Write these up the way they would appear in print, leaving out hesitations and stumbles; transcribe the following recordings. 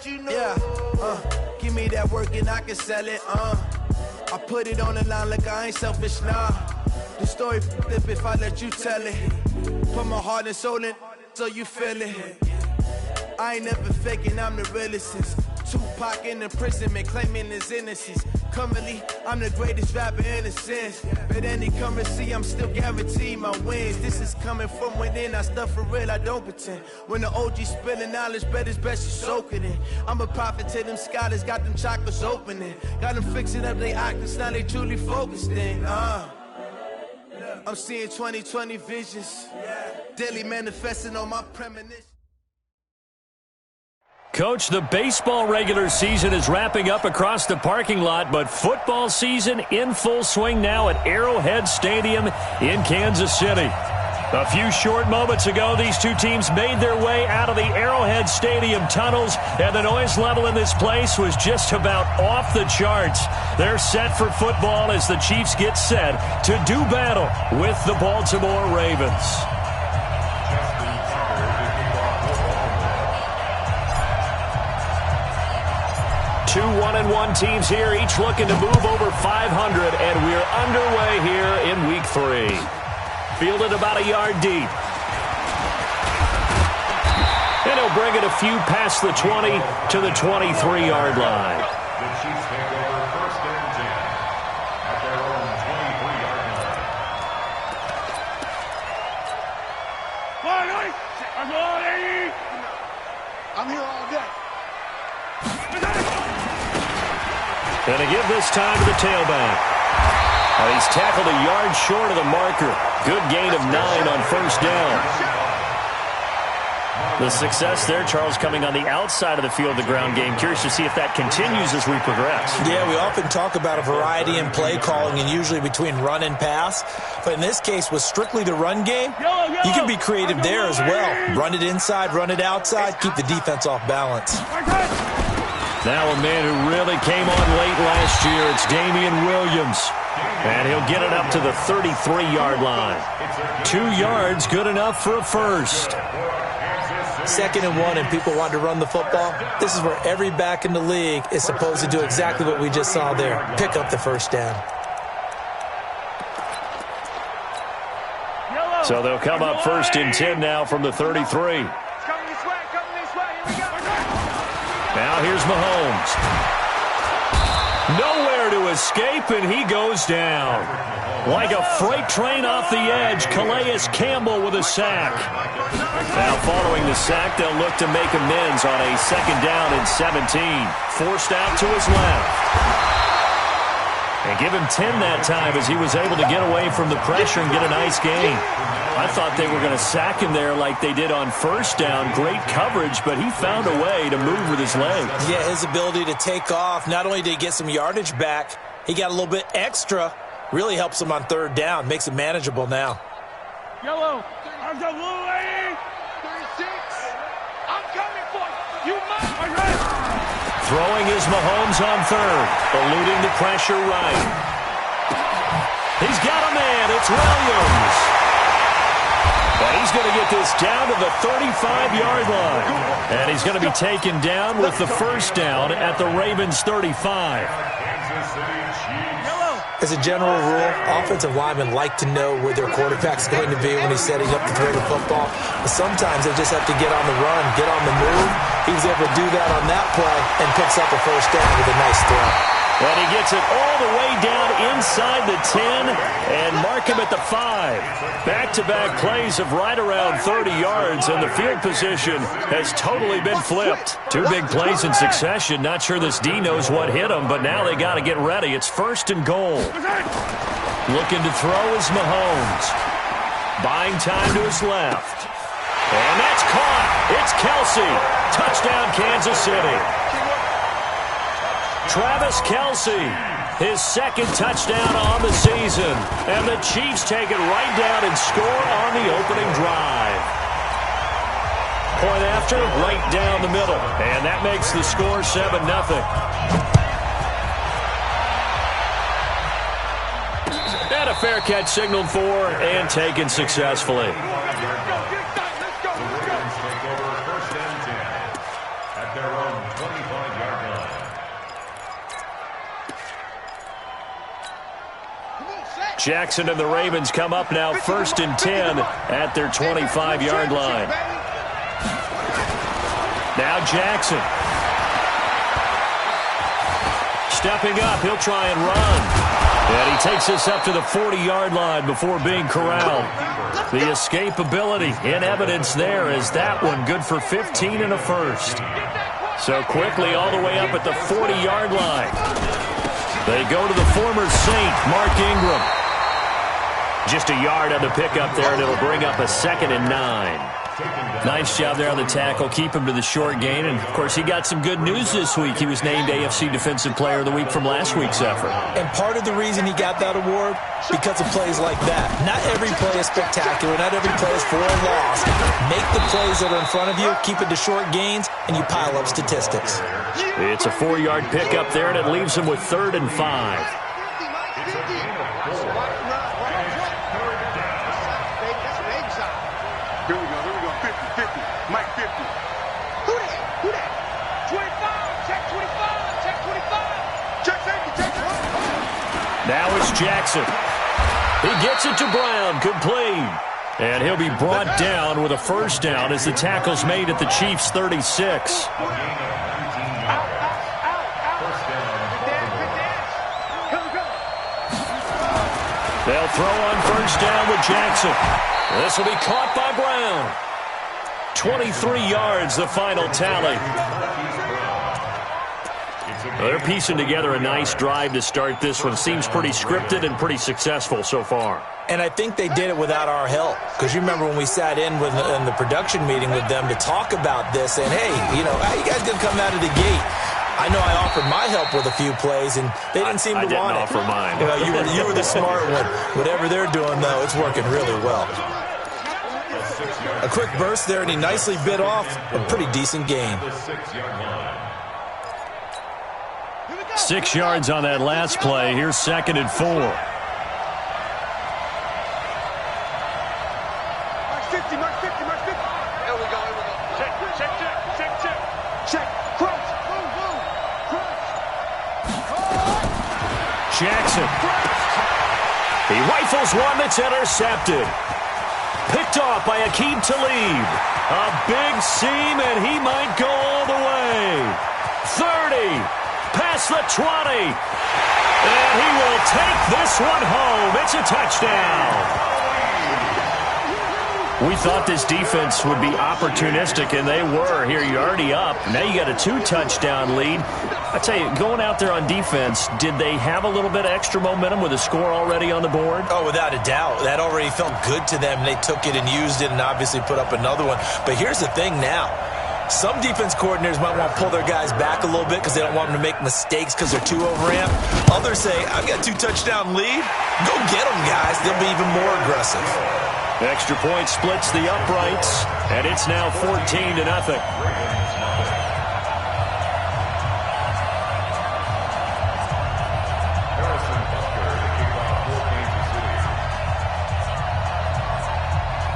Yeah, give me that work and I can sell it, I put it on the line like I ain't selfish, nah. The story flip if I let you tell it. Put my heart and soul in so you feel it. I ain't never faking, I'm the realest since Tupac in imprisonment, claiming his innocence. Currently, I'm the greatest rapper in a sense. But any currency, I'm still guaranteed my wins. This is coming from within, I stuff for real, I don't pretend. When the OG spilling knowledge, bet it's best you soak it in. I'm a prophet to them scholars, got them chakras opening. Got them fixing up their octaves, now they truly focused in. I'm seeing 2020 visions, daily manifesting on my premonition. Coach, the baseball regular season is wrapping up across the parking lot, but football season in full swing now at Arrowhead Stadium in Kansas City. A few short moments ago, these two teams made their way out of the Arrowhead Stadium tunnels, and the noise level in this place was just about off the charts. They're set for football as the Chiefs get set to do battle with the Baltimore Ravens. 2 1-1 teams here, each looking to move over 500, and we're underway here in Week 3. Fielded about a yard deep. And he'll bring it a few past the 20 to the 23-yard line. The Chiefs take over 1st and 10 at their own 23-yard line. I'm here all day. And to give this time to the tailback. He's tackled a yard short of the marker. Good gain of 9 on 1st down. The success there, Charles, coming on the outside of the field, the ground game. Curious to see if that continues as we progress. Yeah, we often talk about a variety in play calling and usually between run and pass. But in this case, with strictly the run game, you can be creative there as well. Run it inside, run it outside, keep the defense off balance. Now a man who really came on late last year, it's Damian Williams. And he'll get it up to the 33-yard line. 2 yards, good enough for a first. 2nd and 1, and people want to run the football. This is where every back in the league is supposed to do exactly what we just saw there. Pick up the 1st down. So they'll come up 1st and 10 now from the 33. Now here's Mahomes. Nowhere to escape, and he goes down. Like a freight train off the edge, Calais Campbell with a sack. Now following the sack, they'll look to make amends on a 2nd down and 17. Forced out to his left. And give him 10 that time as he was able to get away from the pressure and get a nice gain. I thought they were going to sack him there like they did on 1st down. Great coverage, but he found a way to move with his legs. Yeah, his ability to take off, not only did he get some yardage back, he got a little bit extra. Really helps him on 3rd down, makes it manageable now. Yellow, I'm the blue lady. 36. I'm coming for you. You must. Throwing is Mahomes on 3rd, eluding the pressure right. He's got a man. It's Williams. And he's going to get this down to the 35-yard line. And he's going to be taken down with the 1st down at the Ravens 35. As a general rule, offensive linemen like to know where their quarterback's going to be when he's setting up to throw the football. But sometimes they just have to get on the run, get on the move. He was able to do that on that play and picks up a 1st down with a nice throw. And he gets it all the way down inside the 10 and mark him at the 5. Back-to-back plays of right around 30 yards, and the field position has totally been flipped. 2 big plays in succession. Not sure this D knows what hit him, but now they got to get ready. It's 1st and goal. Looking to throw is Mahomes. Buying time to his left. And that's caught. It's Kelce. Touchdown, Kansas City. Travis Kelce, his 2nd touchdown on the season. And the Chiefs take it right down and score on the opening drive. Point after, right down the middle. And that makes the score 7-0. And a fair catch signaled for and taken successfully. Take over 1st and 10 at their own 25-yard line. Jackson and the Ravens come up now 1st and 10 at their 25-yard line. Now Jackson. Stepping up, he'll try and run. And he takes us up to the 40-yard line before being corralled. The escapability in evidence there is that one good for 15 and a first. So quickly all the way up at the 40-yard line. They go to the former Saint, Mark Ingram. Just a yard on the pickup there, and it'll bring up a 2nd and 9. Nice job there on the tackle. Keep him to the short gain. And, of course, he got some good news this week. He was named AFC Defensive Player of the Week from last week's effort. And part of the reason he got that award, because of plays like that. Not every play is spectacular. Not every play is for a loss. Make the plays that are in front of you, keep it to short gains, and you pile up statistics. It's a 4-yard pickup there, and it leaves him with 3rd and 5. Mike 50. Who that? 25. Check 25. Check 25. Check safety. Check safety. Now it's Jackson. He gets it to Brown. Complete. And he'll be brought down with a first down as the tackle's made at the Chiefs' 36. They'll throw on first down with Jackson. This will be caught by Brown. 23 yards, the final tally. They're piecing together a nice drive to start this one. Seems pretty scripted and pretty successful so far. And I think they did it without our help. Because you remember when we sat in the production meeting with them to talk about this, and, hey, how you guys going to come out of the gate? I know I offered my help with a few plays, and they didn't seem to want it. I didn't offer mine. You were the smart one. Whatever they're doing, though, it's working really well. A quick burst there, and he nicely bit off a pretty decent gain. 6 yards on that last play. Here's 2nd and 4. Mark 50. Mark 50. Mark 50. There we go. Check. Crunch. Move. Crunch. Jackson. He rifles one that's intercepted. Picked off by Aqib Talib. A big seam, and he might go all the way. 30. Past the 20. And he will take this one home. It's a touchdown. We thought this defense would be opportunistic, and they were. Here, you're already up. Now you got a 2-touchdown lead. I tell you, going out there on defense, did they have a little bit of extra momentum with a score already on the board? Oh, without a doubt. That already felt good to them. They took it and used it and obviously put up another one. But here's the thing now. Some defense coordinators might want to pull their guys back a little bit because they don't want them to make mistakes because they're too overamped. Others say, I've got a 2-touchdown lead. Go get them, guys. They'll be even more aggressive. Extra point splits the uprights, and it's now 14-0.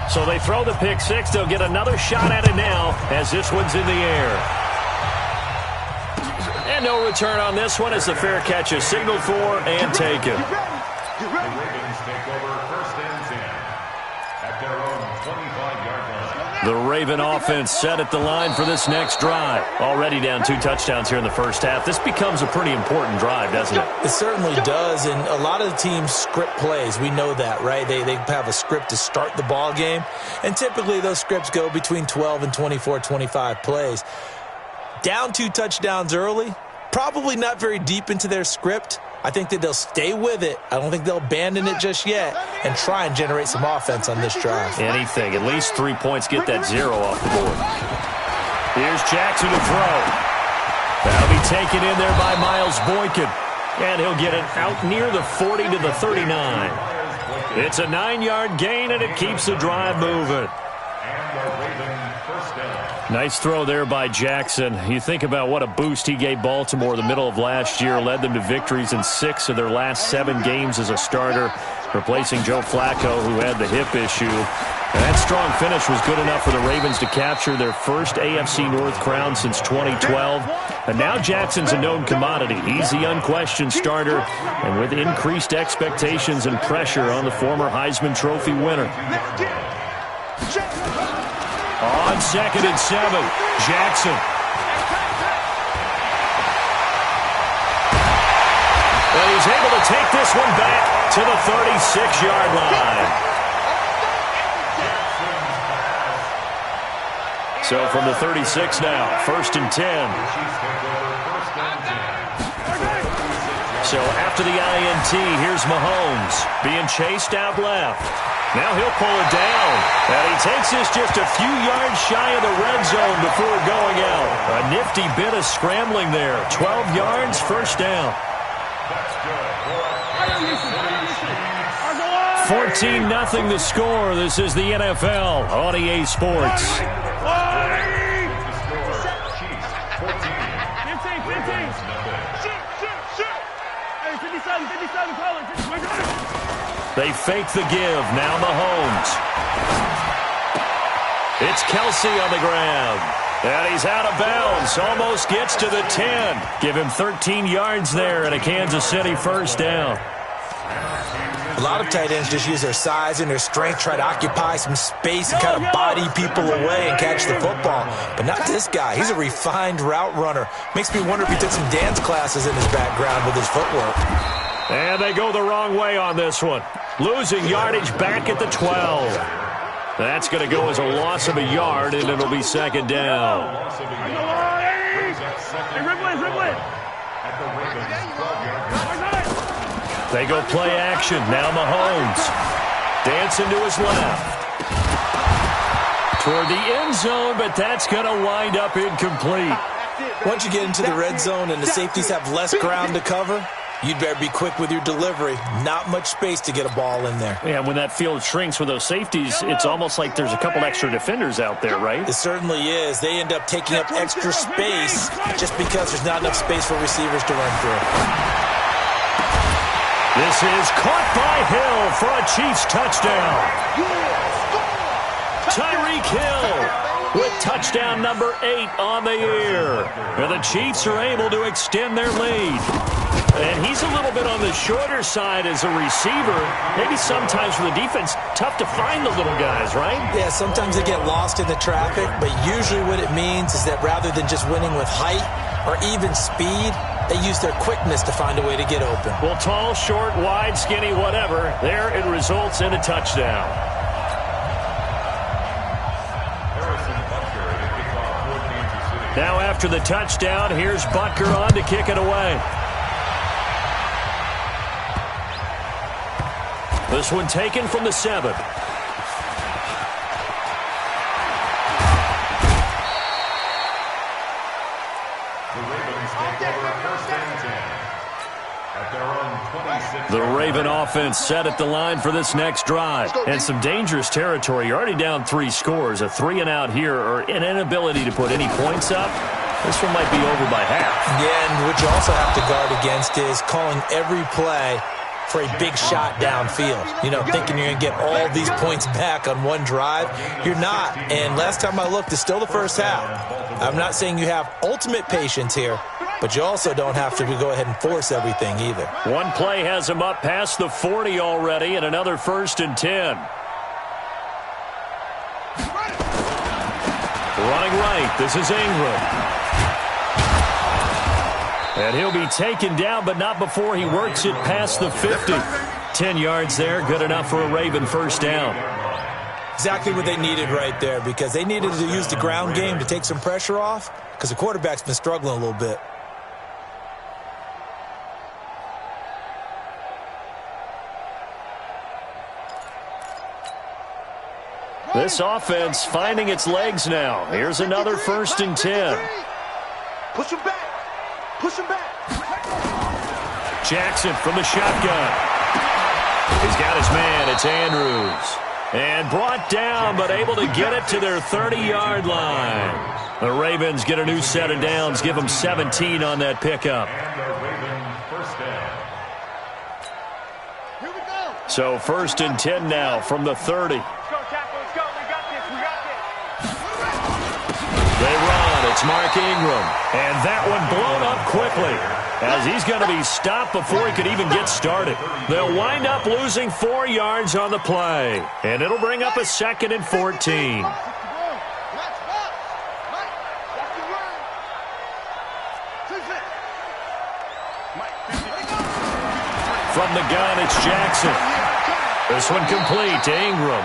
So they throw the pick six. They'll get another shot at it now as this one's in the air. And no return on this one as the fair catch is signaled for and taken. The Ravens take over 1st and 10 at their own 25-yard line. The Raven offense set at the line for this next drive. Already down 2 touchdowns here in the first half. This becomes a pretty important drive, doesn't it? It certainly does, and a lot of the teams script plays. We know that, right? They have a script to start the ball game, and typically those scripts go between 12 and 24, 25 plays. Down 2 touchdowns early, probably not very deep into their script. I think that they'll stay with it. I don't think they'll abandon it just yet and try and generate some offense on this drive. Anything. At least 3 points. Get that 0 off the board. Here's Jackson to throw. That'll be taken in there by Miles Boykin. And he'll get it out near the 40 to the 39. It's a 9-yard gain, and it keeps the drive moving. Nice throw there by Jackson. You think about what a boost he gave Baltimore the middle of last year, led them to victories in 6 of their last 7 games as a starter, replacing Joe Flacco, who had the hip issue. And that strong finish was good enough for the Ravens to capture their first AFC North crown since 2012. And now Jackson's a known commodity. He's the unquestioned starter, and with increased expectations and pressure on the former Heisman Trophy winner. On 2nd and 7, Jackson. And he's able to take this one back to the 36-yard line. So from the 36 now, 1st and 10. So after the INT, here's Mahomes being chased out left. Now he'll pull it down. And he takes this just a few yards shy of the red zone before going out. A nifty bit of scrambling there. 12 yards, 1st down. 14-0 the score. This is the NFL on EA Sports. They fake the give. Now Mahomes. It's Kelsey on the ground. And he's out of bounds. Almost gets to the 10. Give him 13 yards there and a Kansas City 1st down. A lot of tight ends just use their size and their strength, try to occupy some space and kind of body people away and catch the football. But not this guy. He's a refined route runner. Makes me wonder if he took some dance classes in his background with his footwork. And they go the wrong way on this one. Losing yardage back at the 12. That's going to go as a loss of a yard, and it'll be 2nd down. They go play action. Now Mahomes. Dancing to his left. Toward the end zone, but that's going to wind up incomplete. Once you get into the red zone and the safeties have less ground to cover, you'd better be quick with your delivery. Not much space to get a ball in there. Yeah, when that field shrinks with those safeties, it's almost like there's a couple extra defenders out there, right? It certainly is. They end up taking up extra space just because there's not enough space for receivers to run through. This is caught by Hill for a Chiefs touchdown. Tyreek Hill with touchdown number 8 on the year. And the Chiefs are able to extend their lead. And he's a little bit on the shorter side as a receiver. Maybe sometimes for the defense, tough to find the little guys, right? Yeah, sometimes they get lost in the traffic, but usually what it means is that rather than just winning with height or even speed, they use their quickness to find a way to get open. Well, tall, short, wide, skinny, whatever, there it results in a touchdown. Now after the touchdown, here's Butker on to kick it away. This one taken from the 7. The Raven offense set at the line for this next drive. And some dangerous territory. You're already down 3 scores. A 3-and-out here or an inability to put any points up. This one might be over by half. Yeah, and what you also have to guard against is calling every play for a big shot downfield. You know, thinking you're going to get all these points back on one drive. You're not. And last time I looked, it's still the first half. I'm not saying you have ultimate patience here, but you also don't have to go ahead and force everything either. One play has him up past the 40 already, and another 1st and 10. Running right, this is Ingram. And he'll be taken down, but not before he works it past the 50. 10 yards there, good enough for a Raven 1st down. Exactly what they needed right there, because they needed to use the ground game to take some pressure off, because the quarterback's been struggling a little bit. This offense finding its legs now. Here's another 1st and 10. Push him back. Push him back. Jackson from the shotgun. He's got his man. It's Andrews. And brought down, but able to get it to their 30-yard line. The Ravens get a new set of downs. Give them 17 on that pickup. So 1st and 10 now from the 30. They run. It's It's Mark Ingram. And that one blown up quickly, as he's going to be stopped before he could even get started. They'll wind up losing 4 yards on the play, and it'll bring up a 2nd and 14. From the gun, it's Jackson. This one complete to Ingram.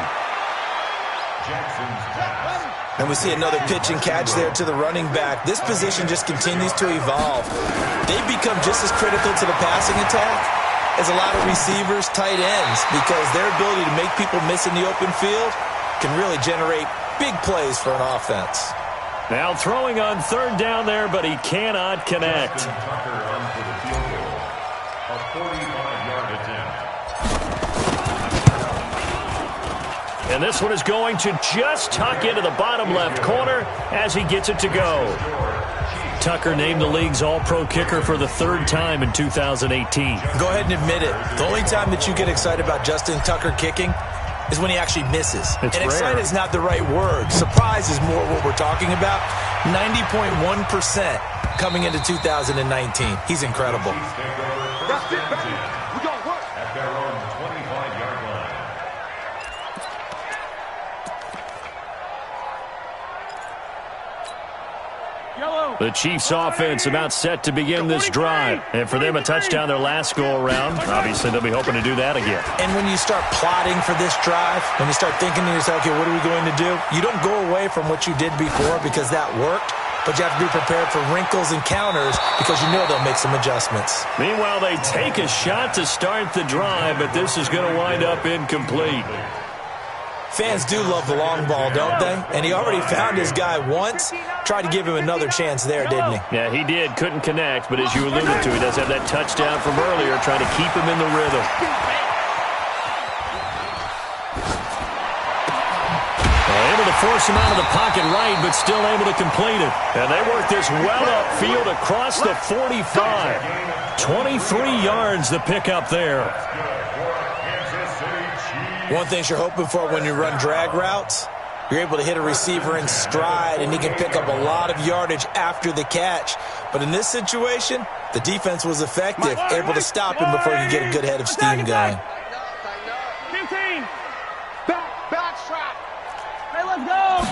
And we see another pitch and catch there to the running back. This position just continues to evolve. They've become just as critical to the passing attack as a lot of receivers, tight ends, because their ability to make people miss in the open field can really generate big plays for an offense. Now throwing on 3rd down there, but he cannot connect. Tucker onto the field goal. A 45-yard attempt. And this one is going to just tuck into the bottom left corner as he gets it to go. Tucker named the league's all-pro kicker for the 3rd time in 2018. Go ahead and admit it. The only time that you get excited about Justin Tucker kicking is when he actually misses. It's and rare. excited is not the right word. Surprise is more what we're talking about. 90.1% coming into 2019. He's incredible. That's it, baby. We gonna work. At their own 25-yard line. The Chiefs offense about set to begin this drive. And for them, a touchdown their last go-around. Obviously, they'll be hoping to do that again. And when you start plotting for this drive, when you start thinking to yourself, okay, what are we going to do? You don't go away from what you did before because that worked, but you have to be prepared for wrinkles and counters because you know they'll make some adjustments. Meanwhile, they take a shot to start the drive, but this is going to wind up incomplete. Fans do love the long ball, don't they? And he already found his guy once. Tried to give him another chance there, didn't he? Yeah, he did. Couldn't connect, but as you alluded to, he does have that touchdown from earlier, trying to keep him in the rhythm. Able to force him out of the pocket right, but still able to complete it. And they work this well upfield across the 45. 23 yards the pickup there. One thing you're hoping for when you run drag routes, you're able to hit a receiver in stride, and he can pick up a lot of yardage after the catch. But in this situation, the defense was effective, able to stop him before he could get a good head of steam going. 15. Back strap. Hey, let's go.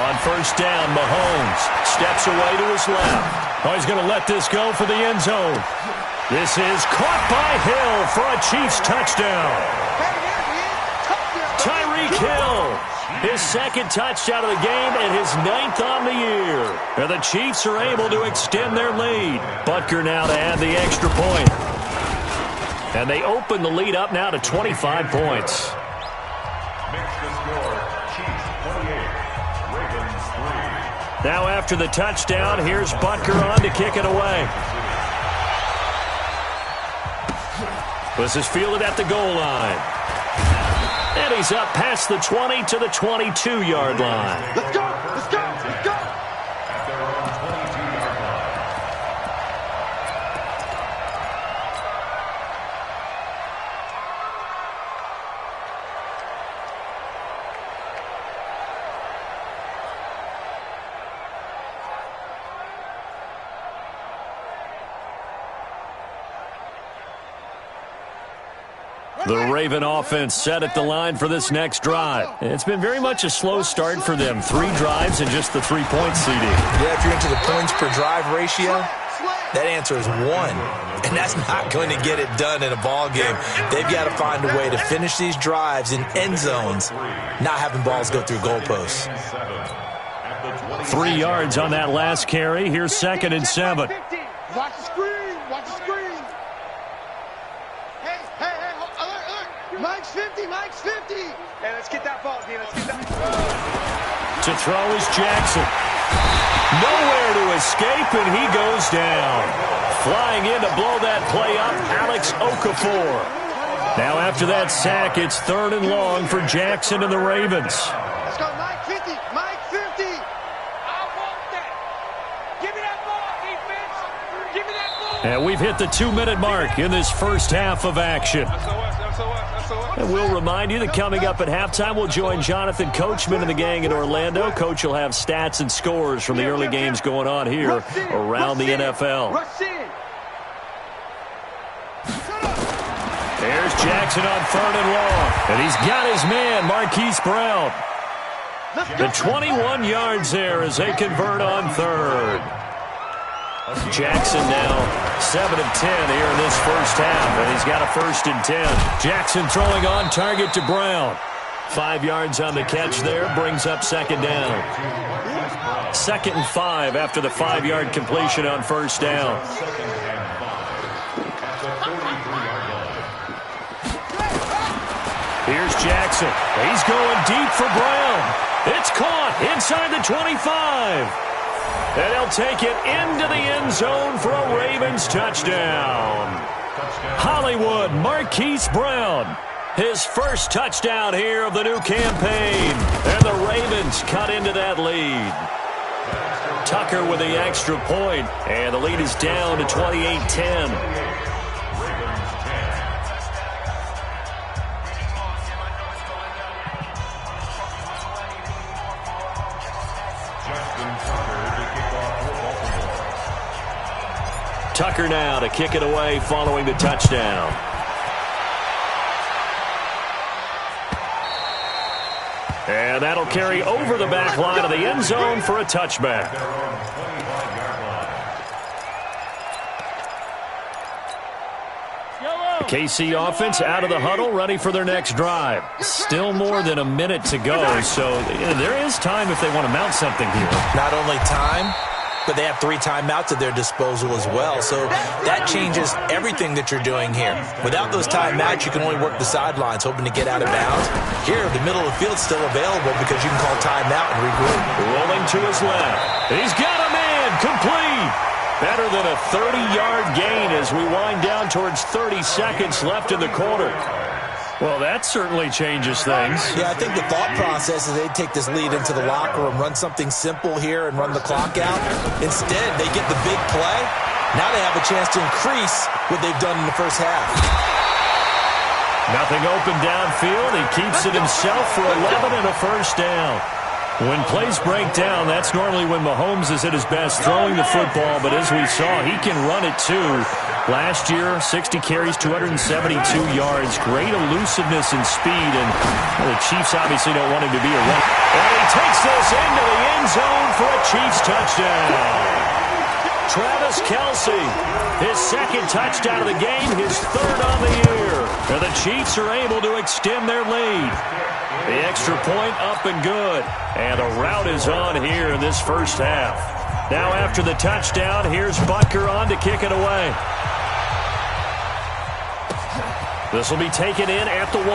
On 1st down, Mahomes steps away to his left. Oh, he's going to let this go for the end zone. This is caught by Hill for a Chiefs touchdown. Tyreek Hill, his 2nd touchdown of the game and his 9th on the year. And the Chiefs are able to extend their lead. Butker now to add the extra point. And they open the lead up now to 25 points. Makes the score Chiefs 28, Ravens 3. Now after the touchdown, here's Butker on to kick it away. This is fielded at the goal line. And he's up past the 20 to the 22-yard line. Let's go. Let's go. Let's go. At their own 22-yard line. The Raven offense set at the line for this next drive. It's been very much a slow start for them. 3 drives and just the 3-point CD. Yeah, if you're into the points per drive ratio, that answer is 1. And that's not going to get it done in a ball game. They've got to find a way to finish these drives in end zones, not having balls go through goalposts. 3 yards on that last carry. Here's 2nd and 7. Watch the screen. Watch the screen. Hey, alert. Mike's 50. Hey, let's get that ball, D. Let's get that ball. To throw is Jackson. Nowhere to escape, and he goes down. Flying in to blow that play up, Alex Okafor. Now after that sack, it's 3rd and long for Jackson and the Ravens. Let's go, Mike 50. Mike 50. I want that. Give me that ball, defense. Give me that ball. And we've hit the 2-minute mark in this first half of action. And we'll remind you that coming up at halftime, we'll join Jonathan Coachman and the gang in Orlando. Coach will have stats and scores from the early games going on here around the NFL. There's Jackson on 3rd and long. And he's got his man, Marquise Brown. The 21 yards there as they convert on 3rd. Jackson now 7 of 10 here in this first half, and he's got a 1st and 10. Jackson throwing on target to Brown. 5 yards on the catch there, brings up 2nd down. 2nd and 5 after the 5-yard completion on 1st down. Here's Jackson. He's going deep for Brown. It's caught inside the 25. And he'll take it into the end zone for a Ravens touchdown. Hollywood Marquise Brown, his first touchdown here of the new campaign. And the Ravens cut into that lead. Tucker with the extra point, and the lead is down to 28-10. Tucker now to kick it away following the touchdown. And that'll carry over the back line of the end zone for a touchback. The KC offense out of the huddle, ready for their next drive. Still more than a minute to go, so there is time if they want to mount something here. Not only time, but they have 3 timeouts at their disposal as well. So that changes everything that you're doing here. Without those timeouts, you can only work the sidelines, hoping to get out of bounds. Here, the middle of the field's still available because you can call timeout and regroup. Rolling to his left. He's got a man, complete. Better than a 30-yard gain as we wind down towards 30 seconds left in the quarter. Well, that certainly changes things. Yeah, I think the thought process is they'd take this lead into the locker room, run something simple here and run the clock out. Instead, they get the big play. Now they have a chance to increase what they've done in the first half. Nothing open downfield. He keeps it himself for 11 and a 1st down. When plays break down, that's normally when Mahomes is at his best throwing the football, but as we saw, he can run it too. Last year, 60 carries, 272 yards, great elusiveness and speed, and the Chiefs obviously don't want him to be a runner. And he takes this into the end zone for a Chiefs touchdown. Travis Kelce, his 2nd touchdown of the game, his 3rd on the year. And the Chiefs are able to extend their lead. The extra point up and good. And the route is on here in this first half. Now after the touchdown, here's Butker on to kick it away. This will be taken in at the 1.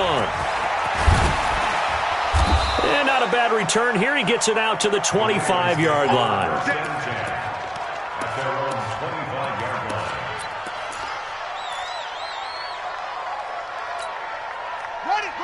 And not a bad return here. He gets it out to the 25-yard line.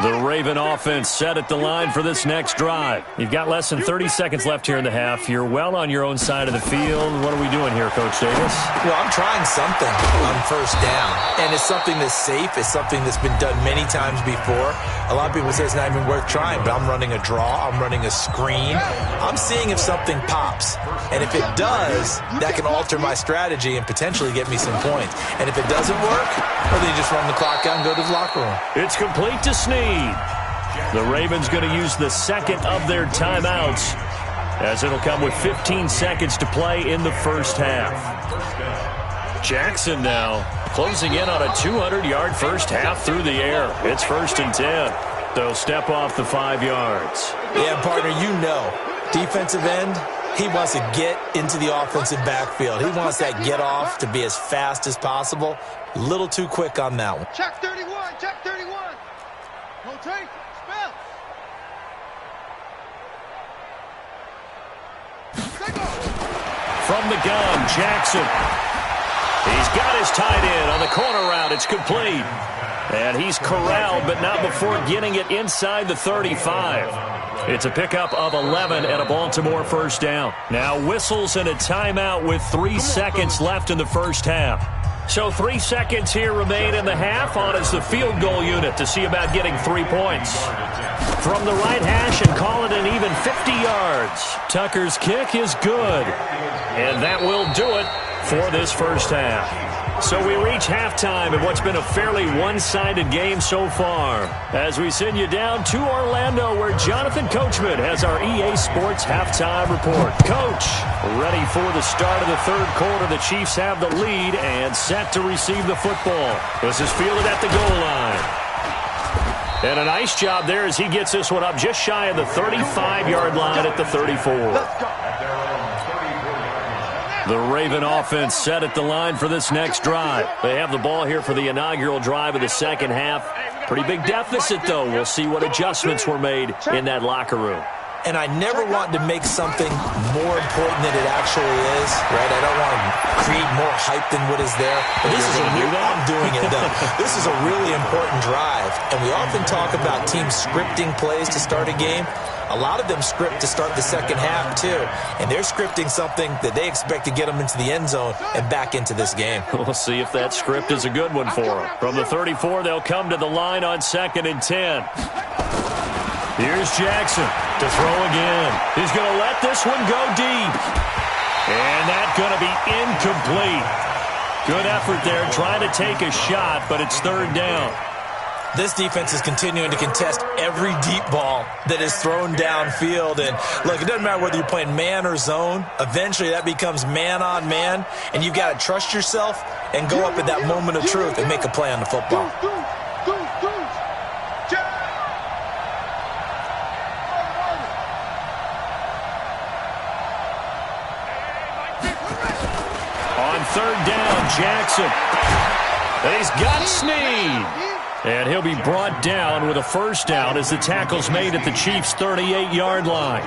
The Raven offense set at the line for this next drive. You've got less than 30 seconds left here in the half. You're well on your own side of the field. What are we doing here, Coach Davis? Well, I'm trying something on 1st down, and it's something that's safe. It's something that's been done many times before. A lot of people say it's not even worth trying, but I'm running a draw. I'm running a screen. I'm seeing if something pops, and if it does, that can alter my strategy and potentially get me some points. And if it doesn't work, well, then you just run the clock out and go to the locker room. It's complete to Snead. The Ravens going to use the 2nd of their timeouts as it'll come with 15 seconds to play in the first half. Jackson now closing in on a 200-yard first half through the air. It's 1st and 10. They'll step off the 5 yards. Yeah, partner, you know, defensive end, he wants to get into the offensive backfield. He wants that get off to be as fast as possible. A little too quick on that one. Check 31, check 31. Rotate, spell. From the gun, Jackson. He's got his tight end on the corner route. It's complete. And he's corralled, but not before getting it inside the 35. It's a pickup of 11 and a Baltimore 1st down. Now whistles and a timeout with 3 seconds left in the first half. So 3 seconds here remain in the half. On is the field goal unit to see about getting 3 points. From the right hash and call it an even 50 yards. Tucker's kick is good. And that will do it for this first half. So we reach halftime in what's been a fairly one-sided game so far. As we send you down to Orlando, where Jonathan Coachman has our EA Sports halftime report. Coach, ready for the start of the third quarter. The Chiefs have the lead and set to receive the football. This is fielded at the goal line. And a nice job there as he gets this one up just shy of the 35-yard line at the 34. The Raven offense set at the line for this next drive. They have the ball here for the inaugural drive of the second half. Pretty big deficit, though. We'll see what adjustments were made in that locker room. And I never want to make something more important than it actually is, right? I don't want to create more hype than what is there. But this is I'm doing it, though. This is a really important drive. And we often talk about teams scripting plays to start a game. A lot of them script to start the second half, too. And they're scripting something that they expect to get them into the end zone and back into this game. We'll see if that script is a good one for them. From the 34, they'll come to the line on 2nd and 10. Here's Jackson to throw again. He's going to let this one go deep. And that's going to be incomplete. Good effort there trying to take a shot, but it's 3rd down. This defense is continuing to contest every deep ball that is thrown downfield. And, look, it doesn't matter whether you're playing man or zone. Eventually, that becomes man-on-man, and you've got to trust yourself and go up at that moment of truth and make a play on the football. On 3rd down, Jackson. And he's got Snead. And he'll be brought down with a first down as the tackle's made at the Chiefs' 38-yard line.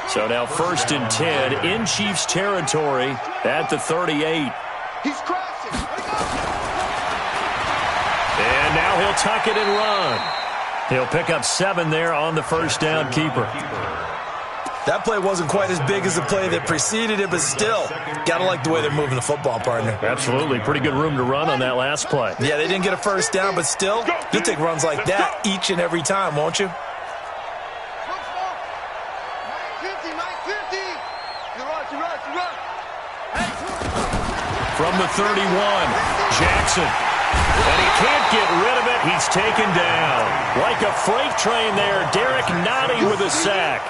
So now 1st and 10 in Chiefs territory at the 38. He's crossing. And now he'll tuck it and run. He'll pick up 7 there on the first down keeper. That play wasn't quite as big as the play that preceded it, but still, got to like the way they're moving the football, partner. Absolutely. Pretty good room to run on that last play. Yeah, they didn't get a first down, but still, you'll take runs like that each and every time, won't you? From the 31, Jackson. And he can't get rid of it. He's taken down. Like a freight train there, Derek Nottie with a sack.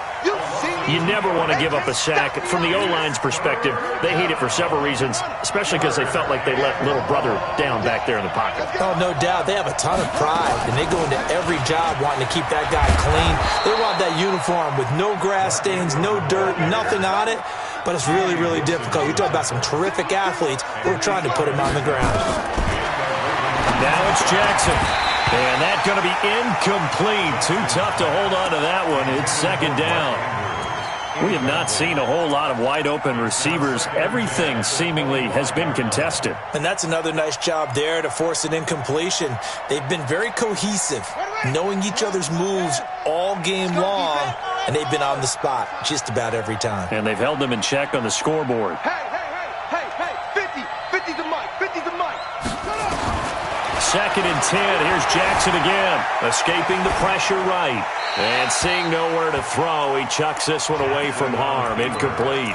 You never want to give up a sack. From the O-line's perspective, they hate it for several reasons, especially because they felt like they let little brother down back there in the pocket. Oh, no doubt. They have a ton of pride, and they go into every job wanting to keep that guy clean. They want that uniform with no grass stains, no dirt, nothing on it, but it's really, really difficult. You're talking about some terrific athletes who are trying to put him on the ground. Now it's Jackson. And that's going to be incomplete. Too tough to hold on to that one. It's 2nd down. We have not seen a whole lot of wide-open receivers. Everything seemingly has been contested. And that's another nice job there to force an incompletion. They've been very cohesive, knowing each other's moves all game long, and they've been on the spot just about every time. And they've held them in check on the scoreboard. Hey, 50's the mic, 50's the mic. 2nd and 10. Here's Jackson again, escaping the pressure right. And seeing nowhere to throw, he chucks this one away from harm. Incomplete.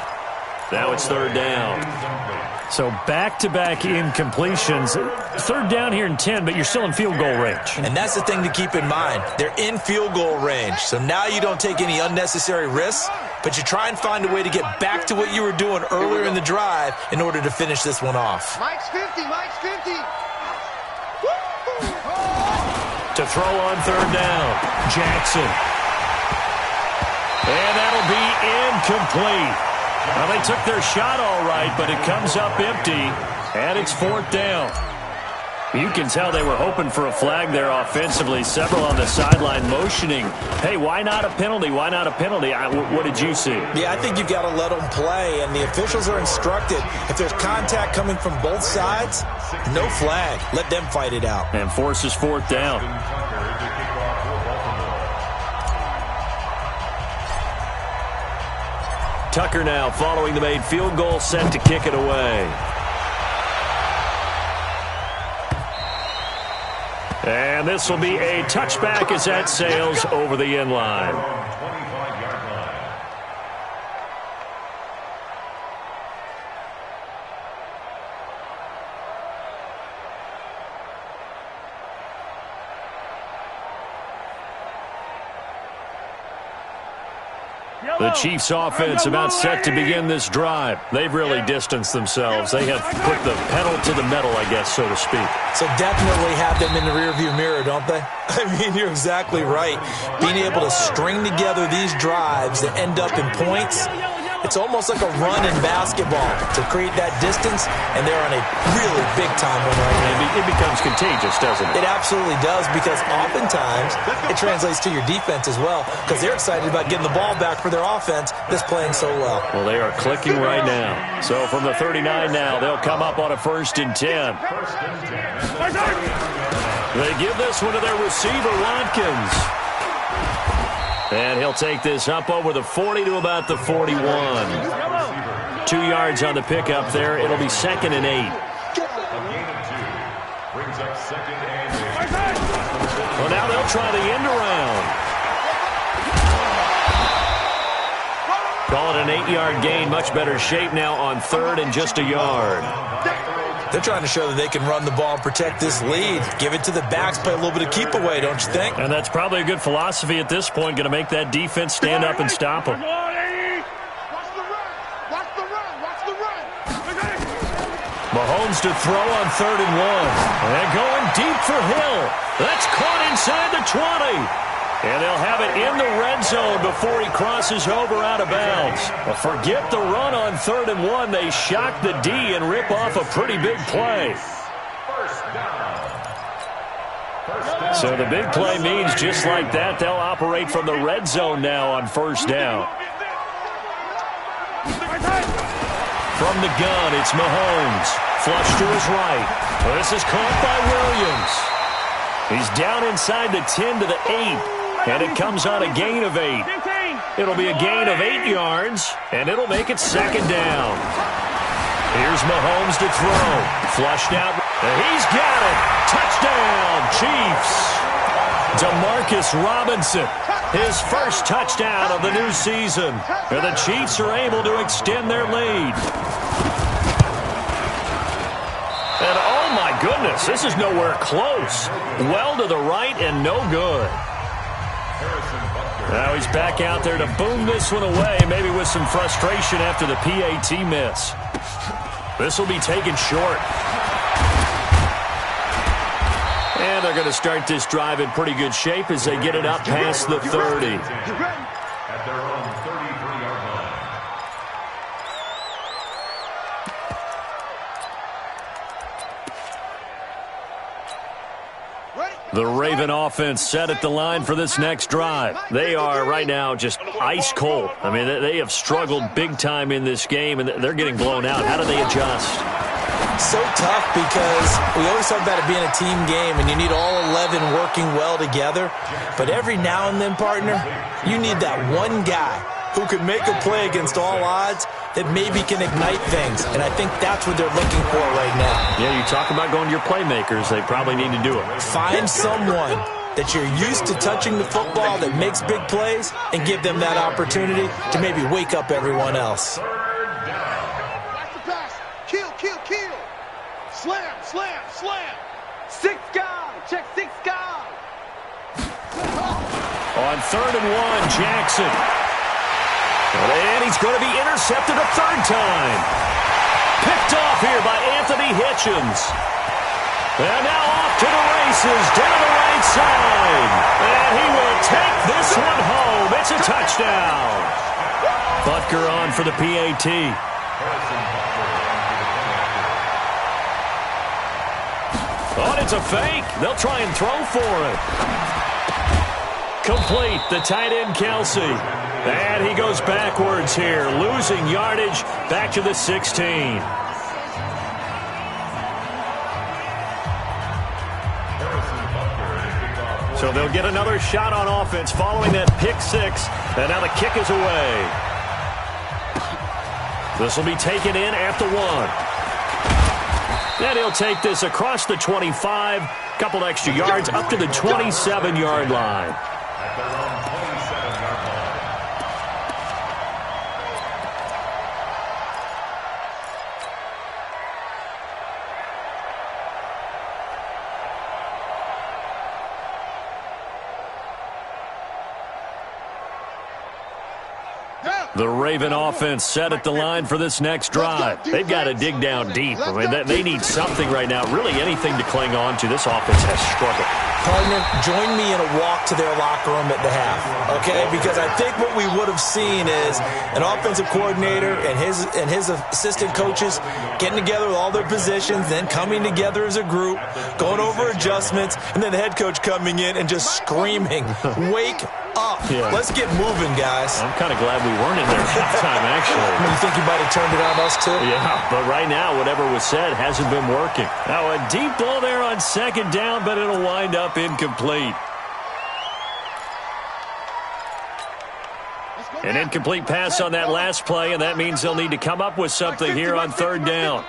Now it's 3rd down. So back-to-back incompletions. 3rd down here in 10, but you're still in field goal range. And that's the thing to keep in mind. They're in field goal range. So now you don't take any unnecessary risks, but you try and find a way to get back to what you were doing earlier in the drive in order to finish this one off. Mike's 50, Mike's 50. To throw on 3rd down, Jackson. And that'll be incomplete. Well, they took their shot all right, but it comes up empty, and it's 4th down. You can tell they were hoping for a flag there offensively. Several on the sideline motioning, hey, why not a penalty? Why not a penalty? What did you see? Yeah, I think you've got to let them play, and the officials are instructed. If there's contact coming from both sides, no flag. Let them fight it out. And forces 4th down. Tucker now following the made field goal, set to kick it away. And this will be a touchback as that sails over the end line. The Chiefs offense about set to begin this drive. They've really distanced themselves. They have put the pedal to the metal, I guess, so to speak. So definitely have them in the rearview mirror, don't they? I mean, you're exactly right. Being able to string together these drives that end up in points, it's almost like a run in basketball to create that distance, and they're on a really big-time one right now. It becomes contagious, doesn't it? It absolutely does, because oftentimes it translates to your defense as well, because they're excited about getting the ball back for their offense that's playing so well. Well, they are clicking right now. So from the 39 now, they'll come up on a 1st and 10. They give this one to their receiver, Watkins. And he'll take this up over the 40 to about the 41. 2 yards on the pickup there. It'll be 2nd and 8. A gain of 2. Brings up 2nd and 8. Well, now they'll try the end around. Call it an 8-yard gain. Much better shape now on 3rd and just a yard. They're trying to show that they can run the ball and protect this lead. Give it to the backs, play a little bit of keep away, don't you think? And that's probably a good philosophy at this point, going to make that defense stand up and stop them. Mahomes to throw on 3rd and 1. And going deep for Hill. That's caught inside the 20. And they'll have it in the red zone before he crosses over out of bounds. Well, forget the run on 3rd and 1. They shock the D and rip off a pretty big play. So the big play means just like that, they'll operate from the red zone now on 1st down. From the gun, it's Mahomes. Flush to his right. Well, this is caught by Williams. He's down inside the 10 to the 8. And it comes on a gain of 8. It'll be a gain of 8 yards, and it'll make it 2nd down. Here's Mahomes to throw. Flushed out. He's got it. Touchdown, Chiefs. Demarcus Robinson, his first touchdown of the new season. And the Chiefs are able to extend their lead. And oh my goodness, this is nowhere close. Well to the right and no good. Now he's back out there to boom this one away, maybe with some frustration after the PAT miss. This will be taken short. And they're going to start this drive in pretty good shape as they get it up past the 30. At their own 33-yard line. The Raven offense set at the line for this next drive. They are right now just ice cold. I mean, they have struggled big time in this game, and they're getting blown out. How do they adjust? So tough, because we always talk about it being a team game, and you need all 11 working well together. But every now and then, partner, you need that one guy who can make a play against all odds that maybe can ignite things. And I think that's what they're looking for right now. Yeah, you talk about going to your playmakers. They probably need to do it. Find someone that you're used to touching the football that makes big plays and give them that opportunity to maybe wake up everyone else. Watch the pass. Kill, kill, kill. Slam, slam, slam. 6 guys. Check 6 guys. On 3rd and 1, Jackson. And he's going to be intercepted a 3rd time. Picked off here by Anthony Hitchens. And now off to the races down the right side. And he will take this one home. It's a touchdown. Butker on for the PAT. Oh, it's a fake. They'll try and throw for it. Complete, the tight end Kelsey. And he goes backwards here, losing yardage back to the 16. So they'll get another shot on offense following that pick 6. And now the kick is away. This will be taken in at the 1. And he'll take this across the 25, couple extra yards up to the 27-yard line. At their own 27-yard line. The Raven offense set at the line for this next drive. They've got to dig down deep. I mean, they need something right now, really anything to cling on to. This offense has struggled. Partner, join me in a walk to their locker room at the half, okay? Because I think what we would have seen is an offensive coordinator and his assistant coaches getting together with all their positions, then coming together as a group, going over adjustments, and then the head coach coming in and just screaming, "Wake up. Yeah. Let's get moving, guys." I'm kind of glad we weren't in there at halftime, actually. You think you might have turned it on us, too? Yeah, but right now, whatever was said hasn't been working. Now, a deep ball there on second down, but it'll wind up incomplete. An incomplete pass on that last play, and that means they'll need to come up with something here on third down.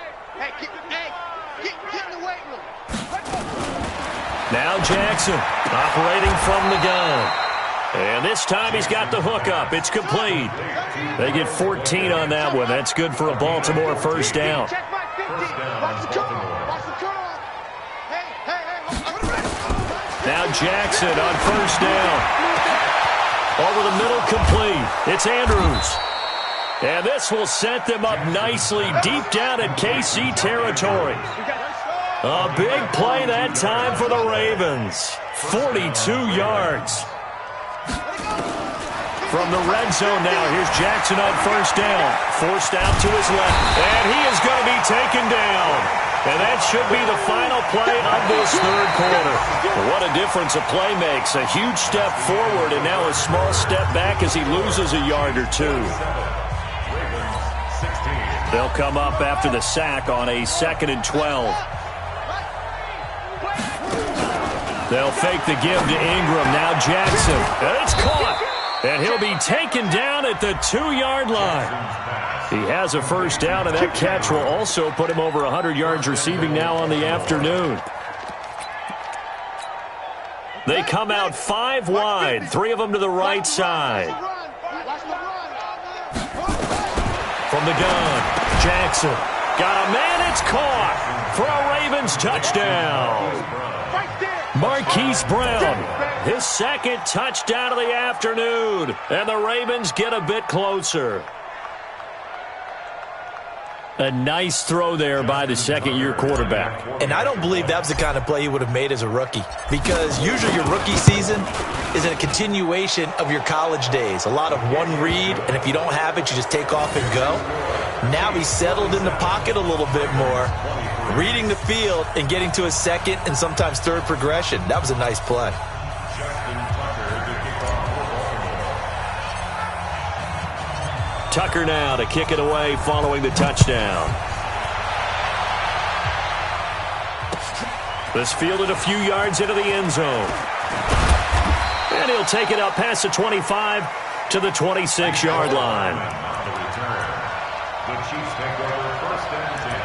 Now Jackson operating from the gun. And this time he's got the hook up. It's complete. They get 14 on that one. That's good for a Baltimore first down. Now Jackson on first down. Over the middle, complete. It's Andrews. And this will set them up nicely deep down in KC territory. A big play that time for the Ravens. 42 yards. From the red zone now, here's Jackson on first down. Forced out to his left. And he is going to be taken down. And that should be the final play of this third quarter. What a difference a play makes. A huge step forward and now a small step back as he loses a yard or two. They'll come up after the sack on a 2nd and 12. They'll fake the give to Ingram. Now Jackson. And it's caught. And he'll be taken down at the 2-yard line. He has a first down, and that catch will also put him over 100 yards receiving now on the afternoon. They come out 5 wide, 3 of them to the right side. From the gun, Jackson. Got a man, it's caught for a Ravens touchdown. Marquise Brown, his second touchdown of the afternoon, and the Ravens get a bit closer. A nice throw there by the second-year quarterback. And I don't believe that was the kind of play he would have made as a rookie, because usually your rookie season is a continuation of your college days. A lot of one read, and if you don't have it, you just take off and go. Now he's settled in the pocket a little bit more, reading the field and getting to his second and sometimes third progression. That was a nice play. Tucker now to kick it away following the touchdown. This fielded a few yards into the end zone. And he'll take it up past the 25 to the 26-yard line. The Chiefs take over 1st and 10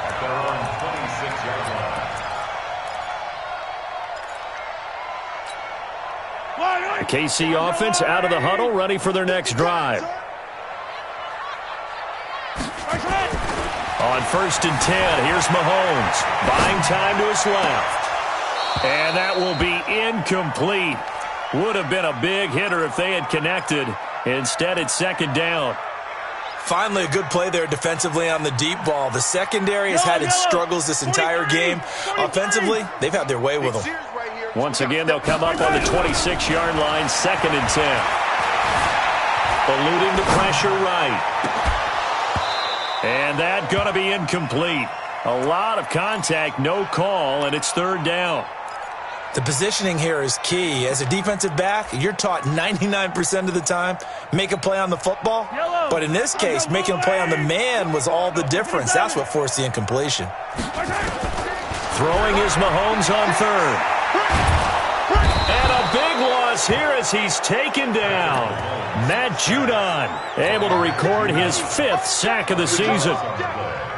at their own 26-yard line. The KC offense out of the huddle, ready for their next drive. On 1st and 10, here's Mahomes, buying time to his left. And that will be incomplete. Would have been a big hitter if they had connected. Instead, it's 2nd down. Finally, a good play there defensively on the deep ball. The secondary has had its struggles this entire game. Offensively, they've had their way with them. Once again, they'll come up on the 26-yard line, 2nd and 10. Eluding the pressure right. And that going to be incomplete. A lot of contact, no call, and it's 3rd down. The positioning here is key. As a defensive back, you're taught 99% of the time, make a play on the football. But in this case, making a play on the man was all the difference. That's what forced the incompletion. Throwing is Mahomes on 3rd. And a big loss loss here as he's taken down. Matt Judon able to record his 5th sack of the season.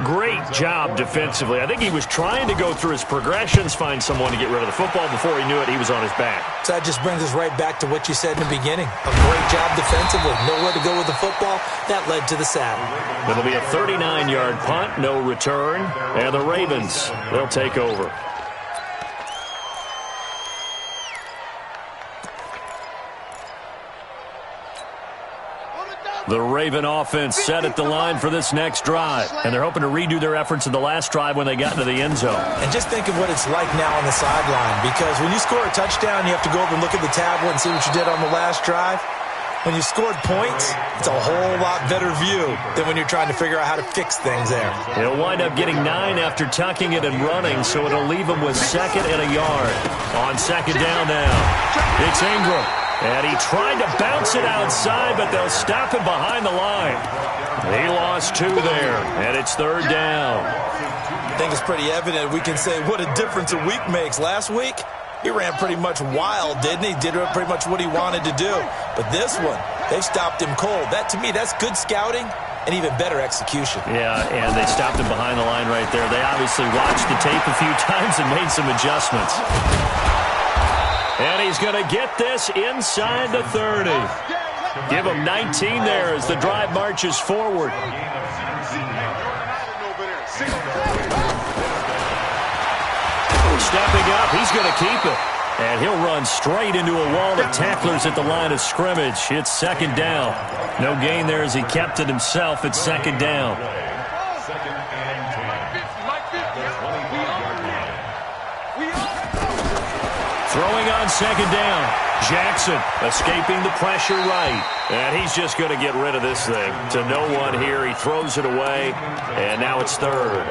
Great job defensively. I think he was trying to go through his progressions, find someone to get rid of the football. Before he knew it, he was on his back. So that just brings us right back to what you said in the beginning. A great job defensively. Nowhere to go with the football. That led to the sack. It'll be a 39-yard punt, no return. And the Ravens, they'll take over. The Raven offense set at the line for this next drive. And they're hoping to redo their efforts in the last drive when they got into the end zone. And just think of what it's like now on the sideline. Because when you score a touchdown, you have to go over and look at the tablet and see what you did on the last drive. When you scored points, it's a whole lot better view than when you're trying to figure out how to fix things there. He'll wind up getting 9 after tucking it and running, so it'll leave him with 2nd and a yard. On 2nd down now, it's Ingram. And he tried to bounce it outside, but they'll stop him behind the line. He lost 2 there, and it's 3rd down. I think it's pretty evident we can say what a difference a week makes. Last week, he ran pretty much wild, didn't he? Did pretty much what he wanted to do. But this one, they stopped him cold. That, to me, that's good scouting and even better execution. Yeah, and they stopped him behind the line right there. They obviously watched the tape a few times and made some adjustments. And he's going to get this inside the 30. Give him 19 there as the drive marches forward. Stepping up, he's going to keep it. And he'll run straight into a wall of tacklers at the line of scrimmage. It's 2nd down. No gain there as he kept it himself at 2nd down. Throwing on 2nd down. Jackson escaping the pressure right. And he's just going to get rid of this thing. To no one here. He throws it away. And now it's 3rd.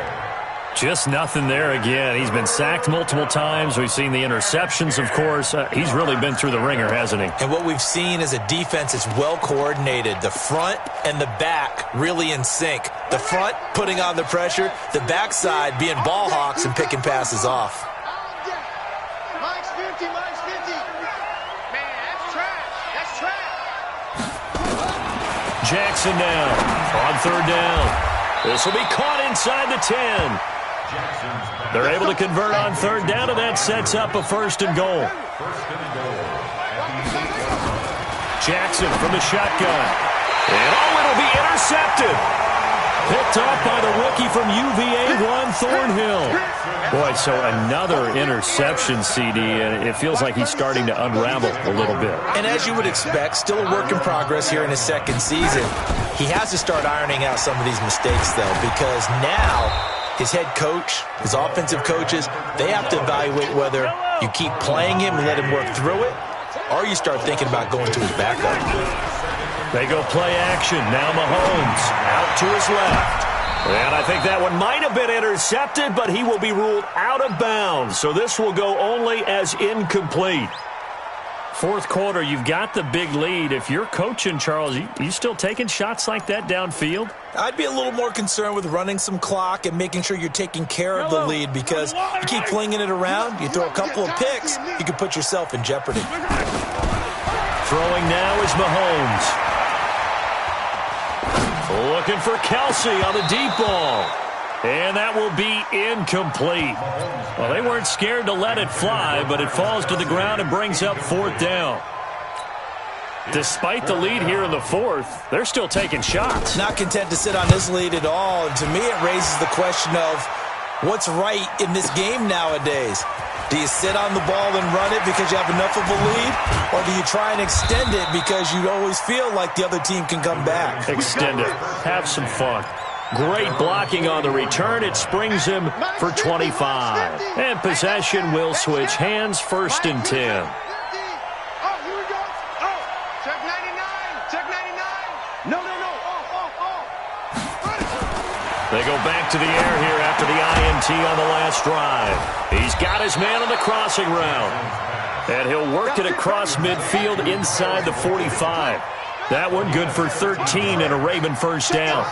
Just nothing there again. He's been sacked multiple times. We've seen the interceptions, of course. He's really been through the ringer, hasn't he? And what we've seen is a defense that's well coordinated. The front and the back really in sync. The front putting on the pressure. The backside being ball hawks and picking passes off. Jackson now on 3rd down. This will be caught inside the 10. They're able to convert on 3rd down, and that sets up a 1st and goal. Jackson from the shotgun. And it'll be intercepted. Picked off by the rookie from UVA, Juan Thornhill. Boy, so another interception, CD, and it feels like he's starting to unravel a little bit. And as you would expect, still a work in progress here in his 2nd season. He has to start ironing out some of these mistakes, though, because now his head coach, his offensive coaches, they have to evaluate whether you keep playing him and let him work through it, or you start thinking about going to his backup. They go play action. Now Mahomes out to his left. And I think that one might have been intercepted, but he will be ruled out of bounds. So this will go only as incomplete. 4th quarter, you've got the big lead. If you're coaching, Charles, you still taking shots like that downfield? I'd be a little more concerned with running some clock and making sure you're taking care of the lead, because you keep flinging it around, you throw a couple of picks, you could put yourself in jeopardy. Throwing now is Mahomes. Looking for Kelsey on the deep ball. And that will be incomplete. Well, they weren't scared to let it fly, but it falls to the ground and brings up 4th down. Despite the lead here in the 4th, they're still taking shots. Not content to sit on this lead at all. And to me, it raises the question of what's right in this game nowadays. Do you sit on the ball and run it because you have enough of a lead? Or do you try and extend it because you always feel like the other team can come back? Extend it. Have some fun. Great blocking on the return. It springs him for 25. And possession will switch hands, 1st and 10. They go back to the air here after the INT on the last drive. He's got his man on the crossing route. And he'll work it across midfield inside the 45. That one good for 13 and a Raven 1st down.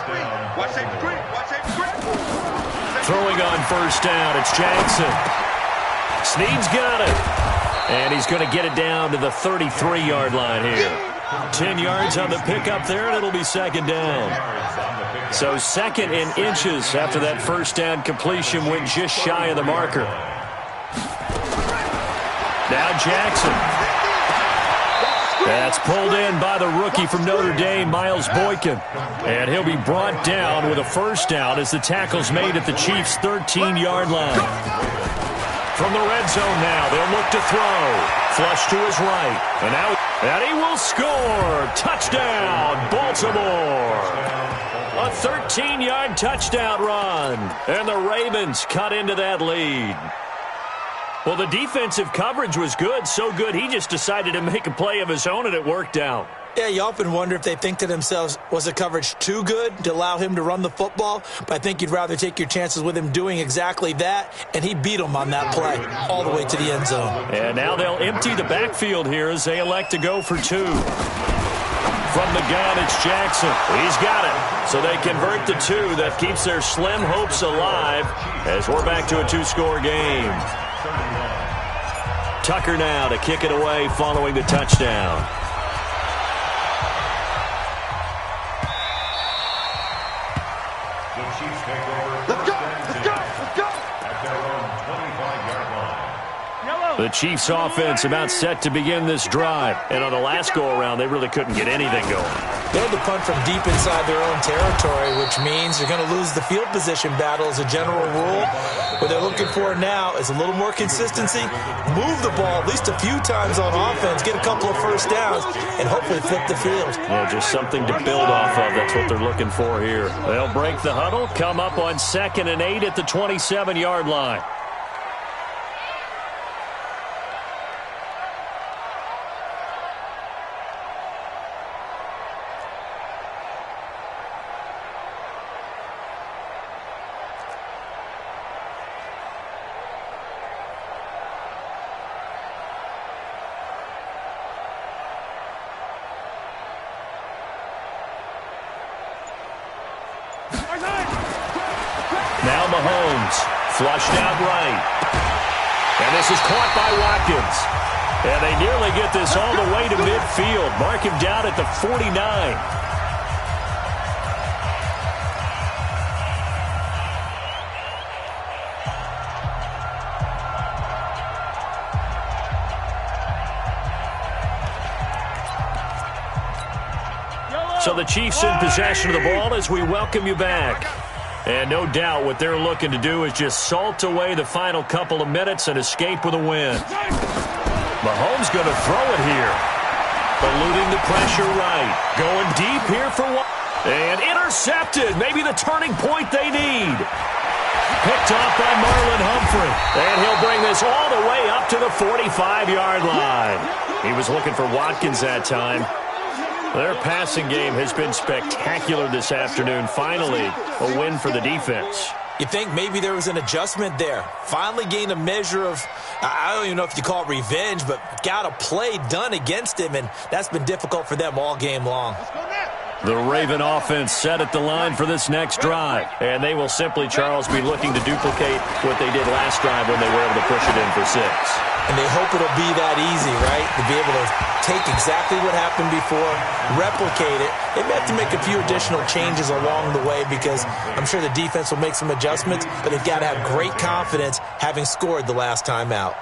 Throwing on 1st down, it's Jackson. Snead's got it. And he's going to get it down to the 33-yard line here. 10 yards on the pickup there, and it'll be second down. So second in inches after that first down completion went just shy of the marker. Now Jackson. That's pulled in by the rookie from Notre Dame, Miles Boykin. And he'll be brought down with a first down as the tackle's made at the Chiefs' 13-yard line. From the red zone now, they'll look to throw. Flush to his right. And out. And he will score. Touchdown, Baltimore. A 13-yard touchdown run. And the Ravens cut into that lead. Well, the defensive coverage was good, so good he just decided to make a play of his own, and it worked out. Yeah, you often wonder if they think to themselves, was the coverage too good to allow him to run the football? But I think you'd rather take your chances with him doing exactly that, and he beat him on that play all the way to the end zone. And now they'll empty the backfield here as they elect to go for two. From the gun, it's Jackson. He's got it. So they convert the two. That keeps their slim hopes alive as we're back to a two-score game. Tucker now to kick it away following the touchdown. The Chiefs take over. Let's go, let's go, let's go. At their own 25-yard line. The Chiefs offense about set to begin this drive. And on the last go-around, they really couldn't get anything going. They had to punt from deep inside their own territory, which means you're going to lose the field position battle as a general rule. What they're looking for now is a little more consistency, move the ball at least a few times on offense, get a couple of first downs, and hopefully flip the field. Yeah, just something to build off of. That's what they're looking for here. They'll break the huddle, come up on 2nd and 8 at the 27-yard line. Now Mahomes, flushed out right. And this is caught by Watkins. And they nearly get this all the way to midfield. Mark him down at the 49. So the Chiefs in possession of the ball as we welcome you back. And no doubt what they're looking to do is just salt away the final couple of minutes and escape with a win. Mahomes going to throw it here. Eluding the pressure right. Going deep here for one. And intercepted. Maybe the turning point they need. Picked off by Marlon Humphrey. And he'll bring this all the way up to the 45-yard line. He was looking for Watkins that time. Their passing game has been spectacular this afternoon. Finally, a win for the defense. You think maybe there was an adjustment there. Finally gained a measure of, I don't even know if you call it revenge, but got a play done against him, and that's been difficult for them all game long. The Raven offense set at the line for this next drive. And they will simply, Charles, be looking to duplicate what they did last drive when they were able to push it in for 6. And they hope it'll be that easy, right? To be able to take exactly what happened before, replicate it. They may have to make a few additional changes along the way because I'm sure the defense will make some adjustments, but they've got to have great confidence having scored the last time out.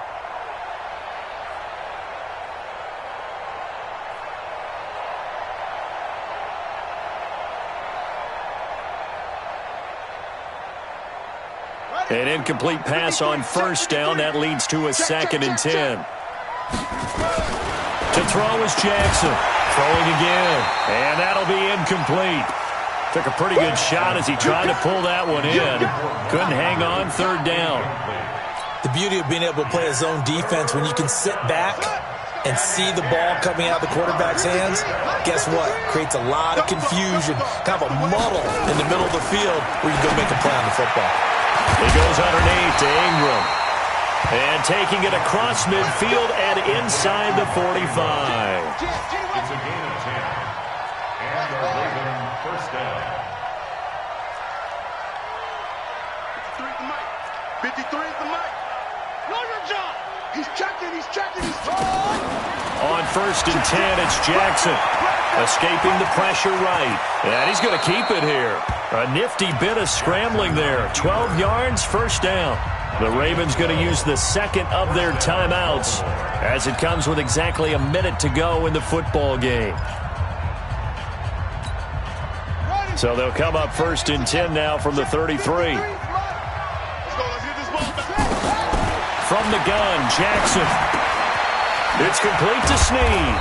An incomplete pass on first down. That leads to a 2nd and 10. To throw is Jackson. Throwing again. And that'll be incomplete. Took a pretty good shot as he tried to pull that one in. Couldn't hang on 3rd down. The beauty of being able to play a zone defense when you can sit back and see the ball coming out of the quarterback's hands, guess what? Creates a lot of confusion, kind of a muddle in the middle of the field where you go make a play on the football. He goes underneath to Ingram. And taking it across midfield and inside the 45. It's a gain of 10. And a Raven first down. 53 is the mic. 53 is the mic. Know your job. He's checking. On 1st and 10, it's Jackson. Escaping the pressure right. And he's going to keep it here. A nifty bit of scrambling there. 12 yards, 1st down. The Ravens going to use the second of their timeouts as it comes with exactly a minute to go in the football game. So they'll come up 1st and 10 now from the 33. From the gun, Jackson. It's complete to Snead.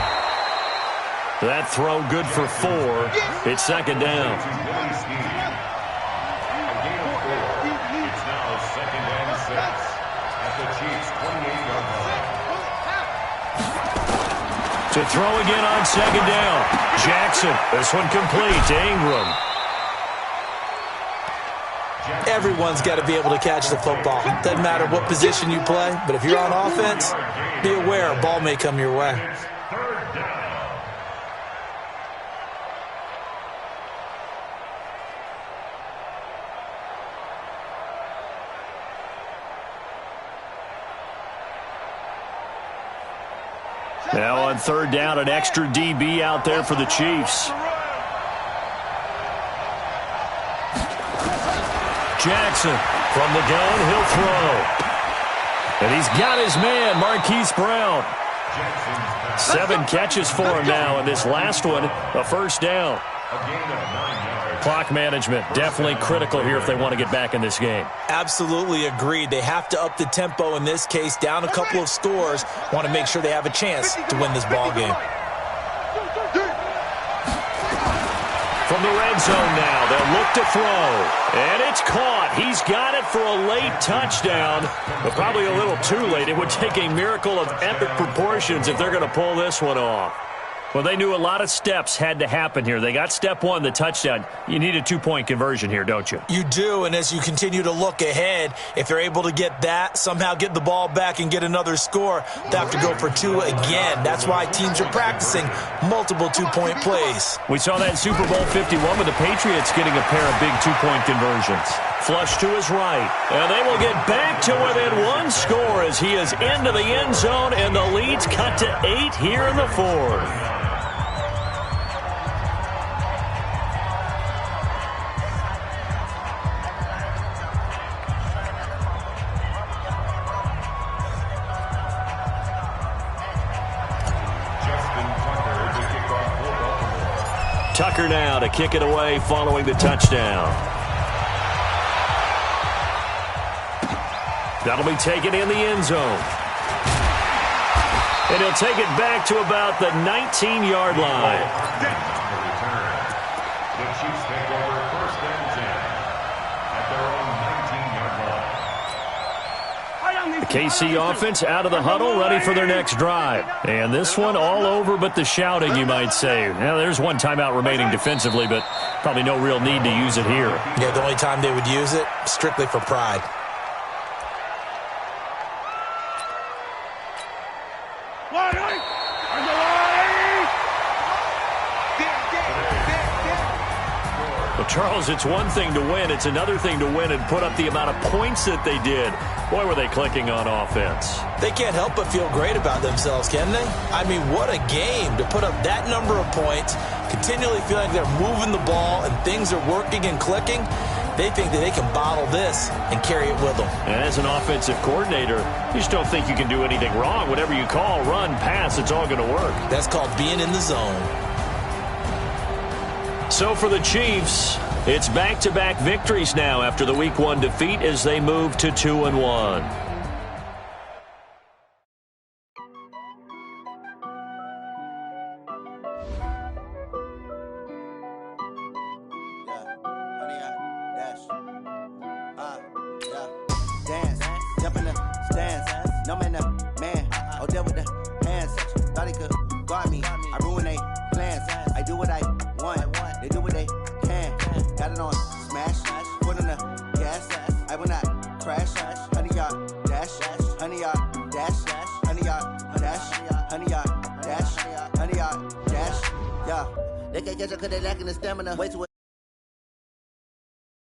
That throw good for 4. It's 2nd down. It's now 2nd and 6 at the Chiefs' 28-yard line. To throw again on 2nd down. Jackson. This one complete to Ingram. Everyone's got to be able to catch the football. Doesn't matter what position you play, but if you're on offense, be aware a ball may come your way. Now on 3rd down, an extra DB out there for the Chiefs. Jackson from the gun, he'll throw. And he's got his man, Marquise Brown. 7 catches for him now, and this last one, a 1st down. Clock management, definitely critical here if they want to get back in this game. Absolutely agreed. They have to up the tempo in this case, down a couple of scores. Want to make sure they have a chance to win this ball game. From the red zone now, they'll look to throw. And it's caught. He's got it for a late touchdown, but probably a little too late. It would take a miracle of epic proportions if they're going to pull this one off. Well, they knew a lot of steps had to happen here. They got step 1, the touchdown. You need a 2-point conversion here, don't you? You do, and as you continue to look ahead, if they're able to get that, somehow get the ball back and get another score, they have to go for 2 again. That's why teams are practicing multiple 2-point plays. We saw that in Super Bowl 51 with the Patriots getting a pair of big 2-point conversions. Flush to his right, and they will get back to within 1 score as he is into the end zone, and the lead's cut to 8 here in the 4th. Tucker now to kick it away following the touchdown. That'll be taken in the end zone. And he'll take it back to about the 19-yard line. The Chiefs take over 1st and 10 at their own 19-yard line. The KC offense out of the huddle, ready for their next drive. And this one all over but the shouting, you might say. Now, there's 1 timeout remaining defensively, but probably no real need to use it here. Yeah, the only time they would use it, strictly for pride. Well, Charles, it's one thing to win. It's another thing to win and put up the amount of points that they did. Boy, were they clicking on offense. They can't help but feel great about themselves, can they? I mean, what a game to put up that number of points, continually feeling they're moving the ball and things are working and clicking. They think that they can bottle this and carry it with them. And as an offensive coordinator, you just don't think you can do anything wrong. Whatever you call, run, pass, it's all going to work. That's called being in the zone. So for the Chiefs, it's back-to-back victories now after the Week 1 defeat as they move to 2-1. Way too